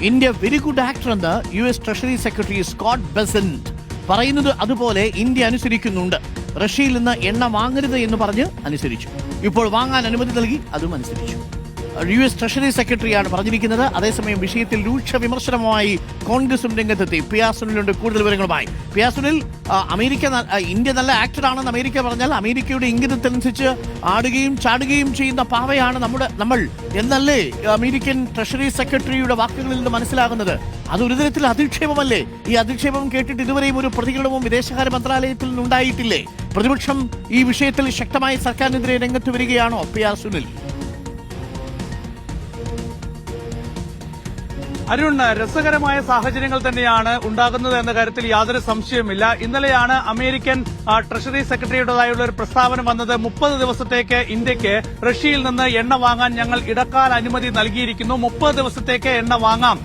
India very good actor എന്ന് US treasury secretary Scott Bessent പറയുന്നത് അതുപോലെ ഇന്ത്യ അനുസരിക്കുന്നുണ്ട്. റഷ്യയിൽ നിന്ന് എണ്ണ വാങ്ങരുത് എന്ന് പറഞ്ഞ് അനുസരിച്ചു. ഇപ്പോൾ വാങ്ങാൻ അനുമതി നൽകി, അതും അനുസരിച്ചു. US ട്രഷറി സെക്രട്ടറിയാണ് പറഞ്ഞിരിക്കുന്നത്. അതേസമയം വിഷയത്തിൽ രൂക്ഷ വിമർശനവുമായി കോൺഗ്രസും രംഗത്തെത്തി. പിയാ സുനിലുണ്ട് കൂടുതൽ വിവരങ്ങളുമായി. പിയാ സുനിൽ, ഇന്ത്യ നല്ല ആക്ടറാണെന്ന് അമേരിക്ക പറഞ്ഞാൽ അമേരിക്കയുടെ ഇംഗിതത്തിനനുസരിച്ച് ആടുകയും ചാടുകയും ചെയ്യുന്ന പാവയാണ് നമ്മൾ എന്നല്ലേ അമേരിക്കൻ ട്രഷറി സെക്രട്ടറിയുടെ വാക്കുകളിൽ നിന്ന് മനസ്സിലാകുന്നത്? അതൊരു തരത്തിൽ അധിക്ഷേപമല്ലേ? ഈ അധിക്ഷേപം കേട്ടിട്ട് ഇതുവരെയും ഒരു പ്രതികരണവും വിദേശകാര്യ മന്ത്രാലയത്തിൽ നിന്നുണ്ടായിട്ടില്ലേ? പ്രതിപക്ഷം ഈ വിഷയത്തിൽ ശക്തമായി സർക്കാരിനെതിരെ രംഗത്ത് വരികയാണോ പിയാ സുനിൽ? അരുൺ, രസകരമായ സാഹചര്യങ്ങൾ തന്നെയാണ് ഉണ്ടാകുന്നത് എന്ന കാര്യത്തിൽ യാതൊരു സംശയവുമില്ല. ഇന്നലെയാണ് അമേരിക്കൻ ട്രഷറി സെക്രട്ടറിയുടേതായുള്ള ഒരു പ്രസ്താവന വന്നത്. 30 ദിവസത്തേക്ക് ഇന്ത്യക്ക് റഷ്യയിൽ നിന്ന് എണ്ണ വാങ്ങാൻ ഞങ്ങൾ ഇടക്കാല അനുമതി നൽകിയിരിക്കുന്നു. 30 ദിവസത്തേക്ക് എണ്ണ വാങ്ങാം